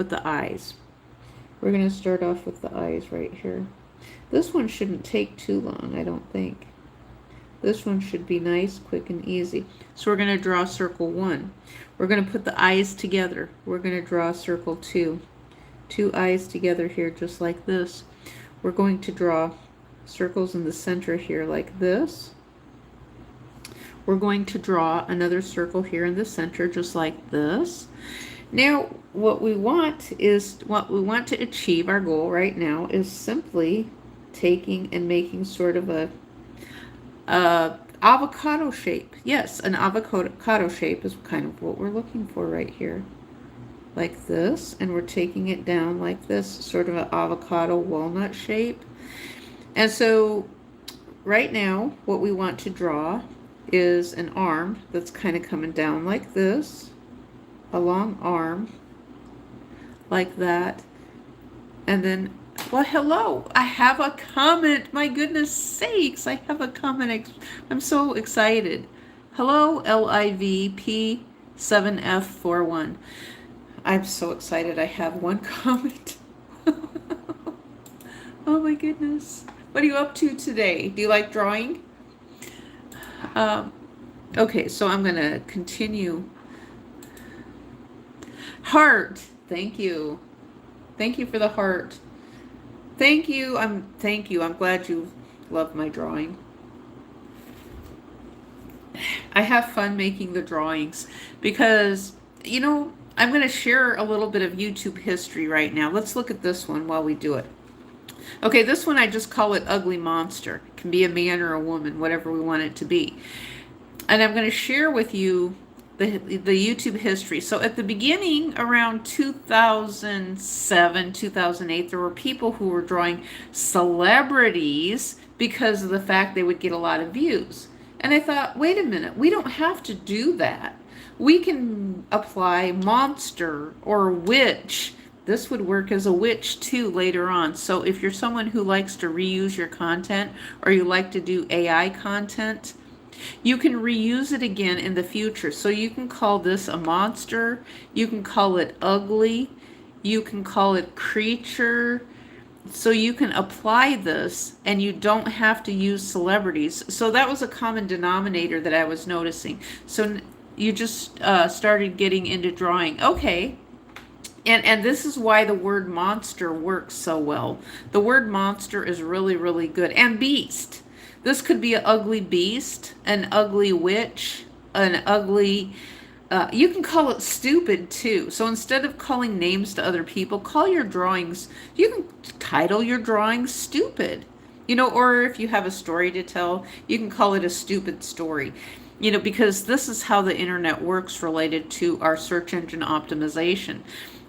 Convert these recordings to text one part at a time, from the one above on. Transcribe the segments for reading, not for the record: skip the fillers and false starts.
with the eyes. We're going to start off with the eyes right here. This one shouldn't take too long, I don't think. This one should be nice, quick, and easy. So we're going to draw circle 1. We're going to put the eyes together. We're going to draw circle 2. 2 eyes together here just like this. We're going to draw circles in the center here like this. We're going to draw another circle here in the center just like this. Now what we want to achieve, our goal right now, is simply taking and making sort of a avocado shape. Yes, an avocado shape is kind of what we're looking for right here. Like this, and we're taking it down like this, sort of an avocado walnut shape. And so right now what we want to draw is an arm that's kind of coming down like this, a long arm like that, and then, well, hello, I have a comment. My goodness sakes, I have a comment. I'm so excited. Hello, LIVP7F41. I'm so excited. I have one comment. Oh my goodness. What are you up to today? Do you like drawing? Okay, so I'm going to continue. Heart. Thank you. Thank you for the heart. Thank you. Thank you. I'm glad you love my drawing. I have fun making the drawings because, you know, I'm going to share a little bit of YouTube history right now. Let's look at this one while we do it. Okay, this one I just call it Ugly Monster. It can be a man or a woman, whatever we want it to be. And I'm going to share with you the YouTube history. So at the beginning, around 2007, 2008, there were people who were drawing celebrities because of the fact they would get a lot of views. And I thought, wait a minute, we don't have to do that. We can apply monster or witch. This would work as a witch too later on. So if you're someone who likes to reuse your content, or you like to do AI content, you can reuse it again in the future. So you can call this a monster, you can call it ugly, you can call it creature. So you can apply this and you don't have to use celebrities. So that was a common denominator that I was noticing. So you just started getting into drawing. Okay. And this is why the word monster works so well. The word monster is really, really good. And beast. This could be an ugly beast, an ugly witch, an ugly... you can call it stupid too. So instead of calling names to other people, call your drawings... You can title your drawings stupid. You know, or if you have a story to tell, you can call it a stupid story. You know, because this is how the internet works related to our search engine optimization.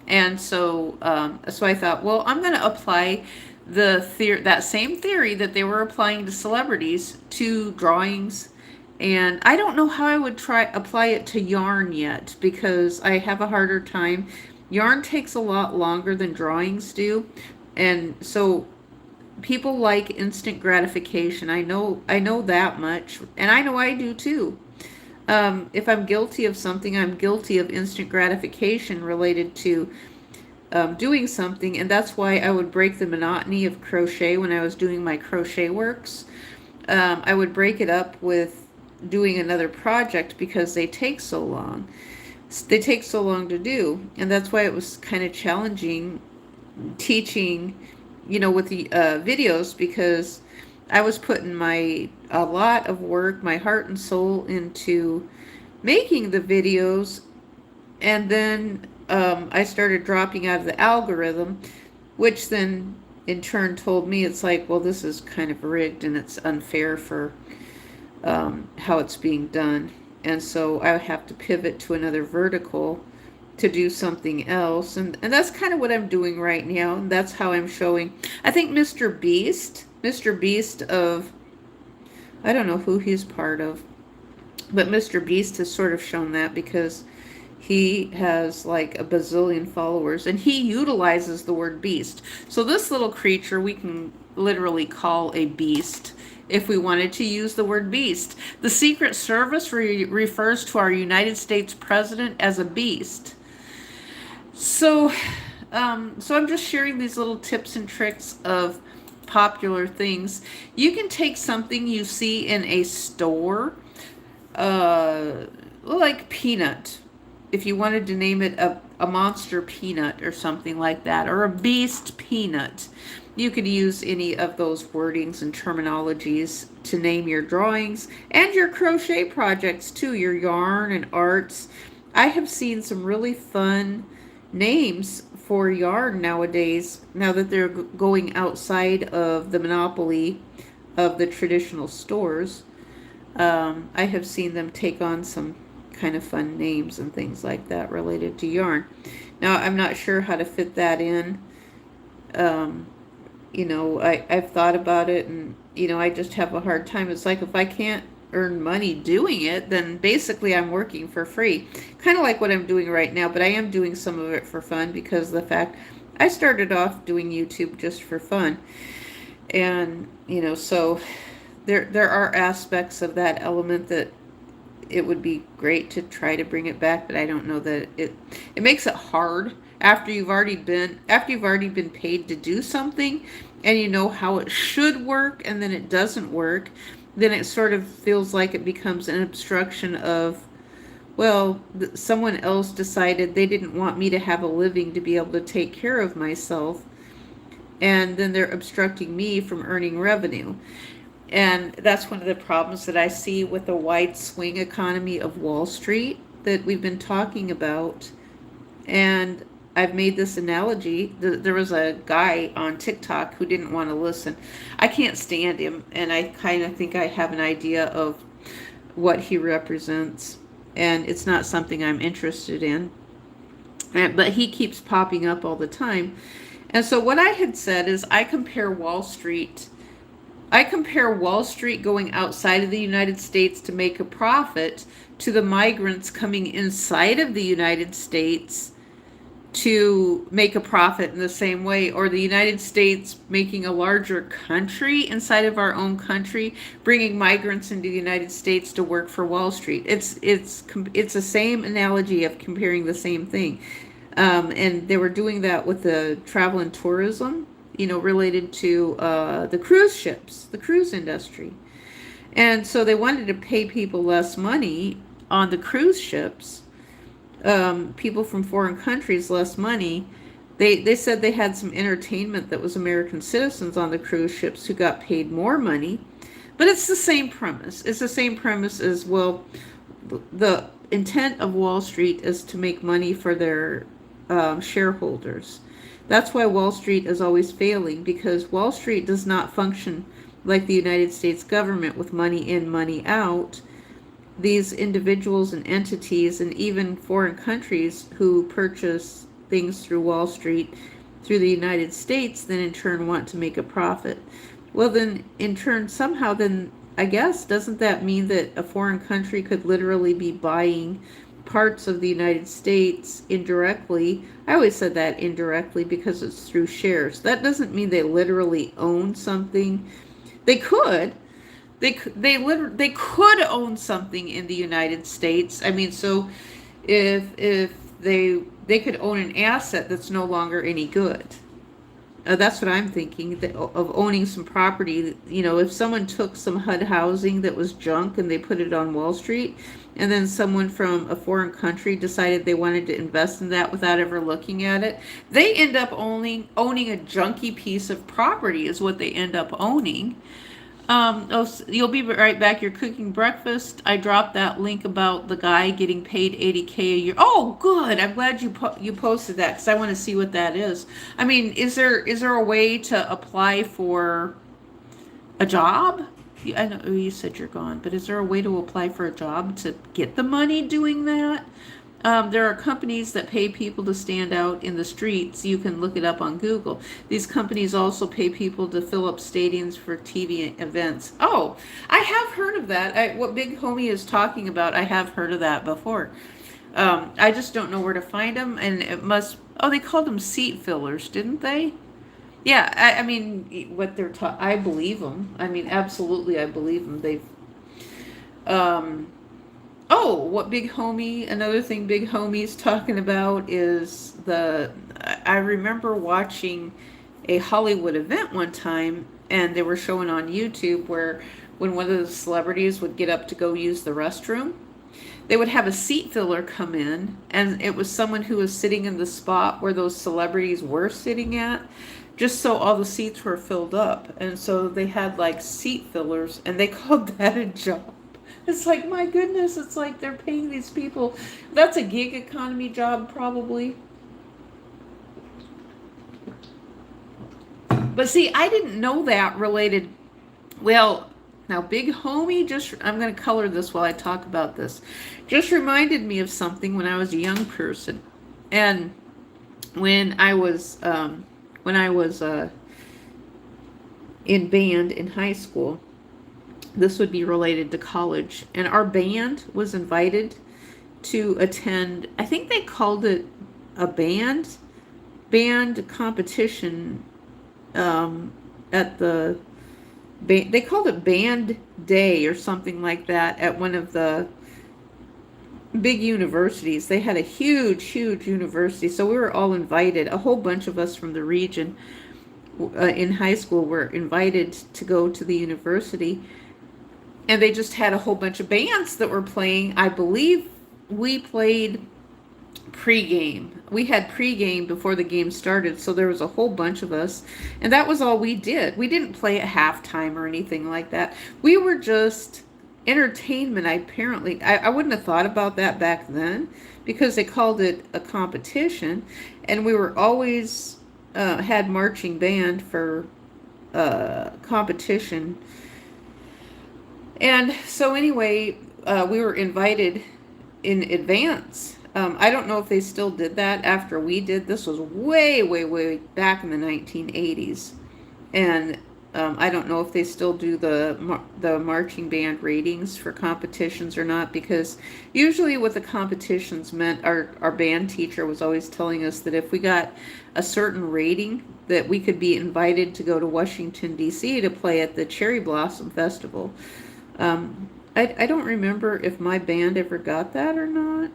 And so, so I thought, well, I'm going to apply that same theory that they were applying to celebrities to drawings. And I don't know how I would apply it to yarn yet, because I have a harder time. Yarn takes a lot longer than drawings do. And so people like instant gratification. I know that much. And I know I do too. If I'm guilty of something, I'm guilty of instant gratification related to doing something, and that's why I would break the monotony of crochet when I was doing my crochet works. I would break it up with doing another project because they take so long. They take so long to do, and that's why it was kind of challenging teaching, you know, with the videos, because I was putting a lot of work, my heart and soul into making the videos, and then I started dropping out of the algorithm, which then in turn told me, it's like, well, this is kind of rigged and it's unfair for how it's being done. And so I have to pivot to another vertical to do something else. And that's kind of what I'm doing right now. And that's how I'm showing. I think Mr. Beast of, I don't know who he's part of, but Mr. Beast has sort of shown that, because he has like a bazillion followers and he utilizes the word beast. So this little creature we can literally call a beast if we wanted to use the word beast. The Secret Service refers to our United States president as a beast. So So I'm just sharing these little tips and tricks of popular things. You can take something you see in a store, uh, like peanut. If you wanted to name it a monster peanut or something like that, or a beast peanut, you could use any of those wordings and terminologies to name your drawings and your crochet projects too, your yarn and arts. I have seen some really fun names for yarn nowadays, now that they're going outside of the monopoly of the traditional stores. I have seen them take on some kind of fun names and things like that related to yarn. Now, I'm not sure how to fit that in. Um, I've thought about it, and, I just have a hard time. It's like if I can't earn money doing it, then basically I'm working for free. Kind of like what I'm doing right now, but I am doing some of it for fun because of the fact I started off doing YouTube just for fun. And, so there are aspects of that element that it would be great to try to bring it back, but I don't know that it makes it hard after you've already been paid to do something, and you know how it should work, and then it doesn't work. Then it sort of feels like it becomes an obstruction of, well, someone else decided they didn't want me to have a living to be able to take care of myself, and then they're obstructing me from earning revenue. And that's one of the problems that I see with the wide swing economy of Wall Street that we've been talking about. And I've made this analogy. There was a guy on TikTok who didn't want to listen. I can't stand him, and I kind of think I have an idea of what he represents, and it's not something I'm interested in. But he keeps popping up all the time. And so what I had said is I compare Wall Street going outside of the United States to make a profit to the migrants coming inside of the United States to make a profit in the same way, or the United States making a larger country inside of our own country, bringing migrants into the United States to work for Wall Street. It's the same analogy of comparing the same thing. And they were doing that with the travel and tourism, related to the cruise ships, the cruise industry. And so they wanted to pay people less money on the cruise ships, people from foreign countries less money. They said they had some entertainment that was American citizens on the cruise ships who got paid more money. But it's the same premise. It's the same premise as, well, the intent of Wall Street is to make money for their shareholders. That's why Wall Street is always failing, because Wall Street does not function like the United States government with money in, money out. These individuals and entities and even foreign countries who purchase things through Wall Street, through the United States, then in turn want to make a profit. Well, then in turn, somehow, then I guess, doesn't that mean that a foreign country could literally be buying parts of the United States indirectly? I always said that indirectly because it's through shares. That doesn't mean they literally own something. They could. They could own something in the United States. I mean, so if they could own an asset that's no longer any good. That's what I'm thinking, of owning some property. If someone took some HUD housing that was junk and they put it on Wall Street, and then someone from a foreign country decided they wanted to invest in that without ever looking at it, they end up owning a junky piece of property is what they end up owning. You'll be right back. You're cooking breakfast. I dropped that link about the guy getting paid $80K a year. Oh, good. I'm glad you posted that, because I want to see what that is. I mean, is there a way to apply for a job? I know you said you're gone, but is there a way to apply for a job to get the money doing that? There are companies that pay people to stand out in the streets. You can look it up on Google. These companies also pay people to fill up stadiums for TV events. Oh, I have heard of that. What Big Homie is talking about, I have heard of that before. I just don't know where to find them, and they called them seat fillers, didn't they? Yeah, I mean, what they're I believe them. I mean, absolutely, I believe them. Um, another thing Big Homie's talking about is I remember watching a Hollywood event one time, and they were showing on YouTube where when one of the celebrities would get up to go use the restroom, they would have a seat filler come in, and it was someone who was sitting in the spot where those celebrities were sitting at, just so all the seats were filled up. And so they had like seat fillers, and they called that a job. It's like, my goodness, it's like they're paying these people. That's a gig economy job, probably. But see, I didn't know that related. Well, now, Big Homie, I'm going to color this while I talk about this. Just reminded me of something when I was a young person. And when I was in band in high school, this would be related to college, and our band was invited to attend, I think they called it a band competition at the, they called it Band Day or something like that at one of the big universities. They had a huge university, so we were all invited. A whole bunch of us from the region in high school were invited to go to the university, and they just had a whole bunch of bands that were playing. I believe we played pregame. We had pregame before the game started, so there was a whole bunch of us, and that was all we did. We didn't play at halftime or anything like that. We were just entertainment. I wouldn't have thought about that back then because they called it a competition, and we were always had marching band for competition. And so anyway, we were invited in advance. I don't know if they still did that after we did. This was way back in the 1980s. And I don't know if they still do the marching band ratings for competitions or not, because usually what the competitions meant, our band teacher was always telling us that if we got a certain rating, that we could be invited to go to Washington, D.C. to play at the Cherry Blossom Festival. I don't remember if my band ever got that or not.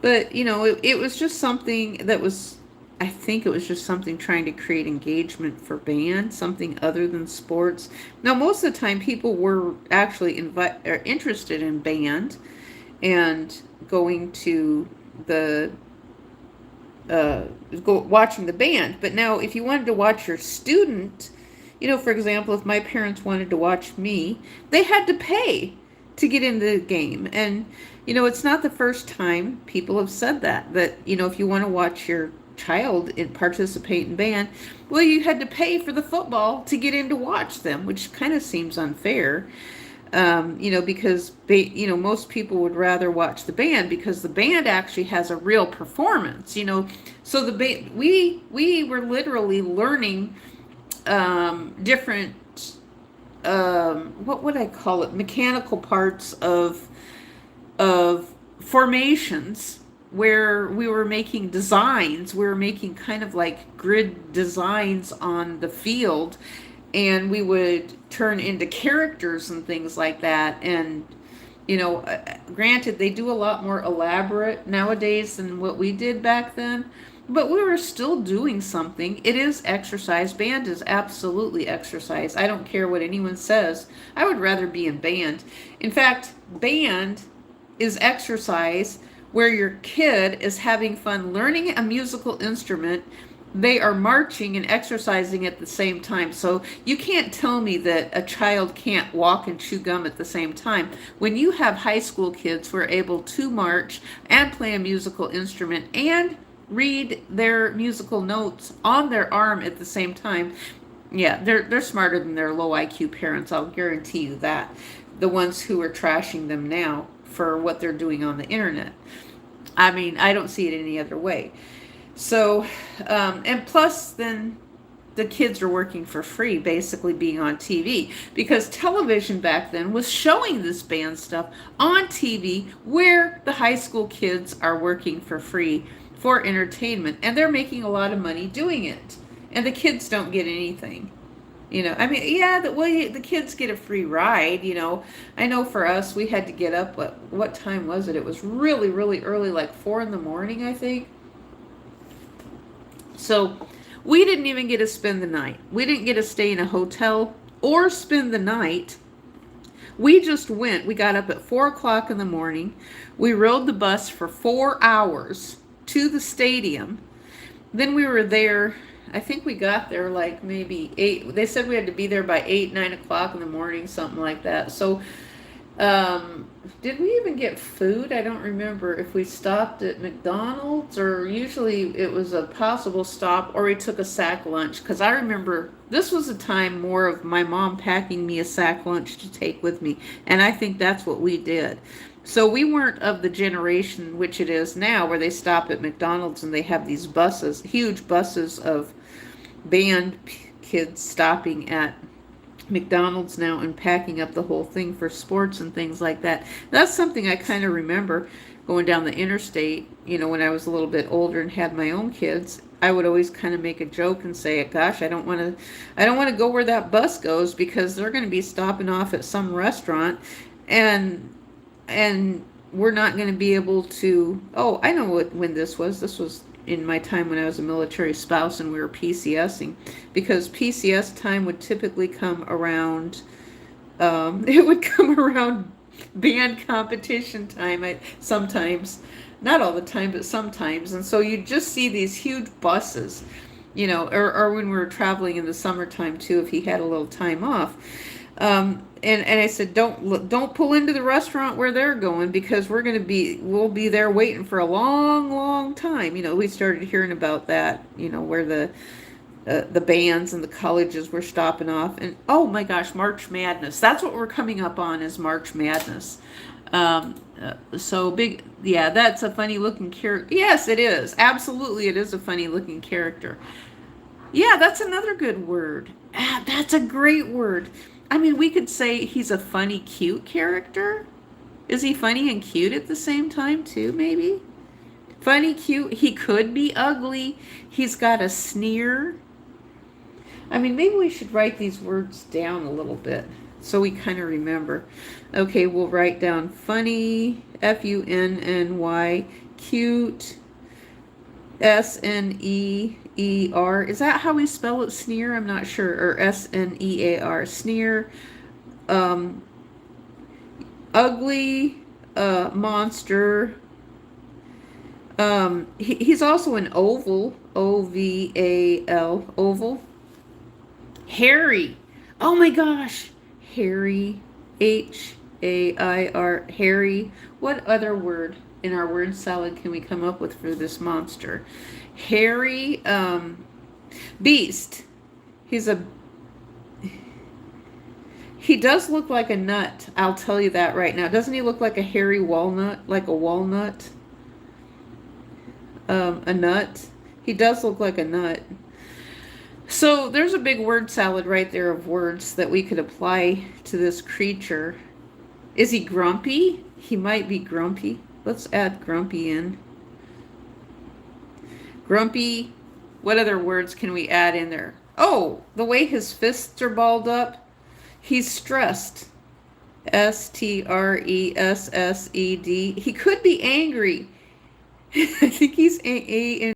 But, you know, it was just something that was, I think it was just something trying to create engagement for band, something other than sports. Now, most of the time, people were actually interested in band and going to watching the band. But now, if you wanted to watch your student, you know, for example, if my parents wanted to watch me, they had to pay to get into the game. And, you know, it's not the first time people have said that, you know, if you want to watch your child participate in band, well, you had to pay for the football to get in to watch them, which kind of seems unfair. You know, because, you know, most people would rather watch the band because the band actually has a real performance, you know. So we were literally learning different, what would I call it, mechanical parts of formations, where we were making designs. We were making kind of like grid designs on the field, and we would turn into characters and things like that. And, you know, granted, they do a lot more elaborate nowadays than what we did back then, but we were still doing something. It is exercise. Band is absolutely exercise. I don't care what anyone says. I would rather be in band. In fact, band is exercise where your kid is having fun learning a musical instrument. They are marching and exercising at the same time. So you can't tell me that a child can't walk and chew gum at the same time. When you have high school kids who are able to march and play a musical instrument and read their musical notes on their arm at the same time, yeah, they're smarter than their low IQ parents. I'll guarantee you that. The ones who are trashing them now for what they're doing on the internet. I mean, I don't see it any other way. So, and plus then the kids are working for free, basically being on TV, because television back then was showing this band stuff on TV where the high school kids are working for free for entertainment, and they're making a lot of money doing it, and the kids don't get anything. You know, I mean, yeah, the kids get a free ride, you know. I know for us, we had to get up, what time was it? It was really early, like 4 a.m, I think. So we didn't even get to spend the night. We didn't get to stay in a hotel or spend the night. We just went. We got up at 4 o'clock in the morning. We rode the bus for 4 hours to the stadium. Then we were there. I think we got there like maybe 8. They said we had to be there by 8, 9 o'clock in the morning, something like that. So did we even get food? I don't remember if we stopped at McDonald's, or usually it was a possible stop, or we took a sack lunch. Because I remember this was a time more of my mom packing me a sack lunch to take with me. And I think that's what we did. So we weren't of the generation which it is now, where they stop at McDonald's and they have these buses, huge buses of band kids stopping at McDonald's now and packing up the whole thing for sports and things like that. That's something I kind of remember going down the interstate, when I was a little bit older and had my own kids. I would always kind of make a joke and say, gosh, I don't want to go where that bus goes, because they're going to be stopping off at some restaurant and we're not going to be able to. Oh, I know when this was in my time when I was a military spouse and we were PCSing, because PCS time would typically come around, it would come around band competition time, sometimes, not all the time, but sometimes. And so you just see these huge buses, or when we were traveling in the summertime too, if he had a little time off. And I said, don't pull into the restaurant where they're going, because we'll be there waiting for a long, long time. We started hearing about that, where the bands and the colleges were stopping off. And oh my gosh, March Madness. That's what we're coming up on, is March Madness. So big, yeah, that's a funny looking character. Yes, it is. Absolutely, it is a funny looking character. Yeah, that's another good word. That's a great word. I mean, we could say he's a funny, cute character. Is he funny and cute at the same time, too, maybe? Funny, cute. He could be ugly. He's got a sneer. I mean, maybe we should write these words down a little bit so we kind of remember. Okay, we'll write down funny, Funny, cute, Sneer. Is that how we spell it, sneer? I'm not sure. Or Snear. Sneer. Ugly, monster. He's also an oval. Oval. Oval. Hairy. Oh my gosh. Hairy. Hair. Hairy. What other word in our word salad can we come up with for this monster? Hairy, beast. He does look like a nut. I'll tell you that right now. Doesn't he look like a hairy walnut? Like a walnut? A nut. He does look like a nut. So there's a big word salad right there of words that we could apply to this creature. Is he grumpy? He might be grumpy. Let's add grumpy in. Grumpy. What other words can we add in there? Oh, the way his fists are balled up. He's stressed. Stressed. He could be angry. I think he's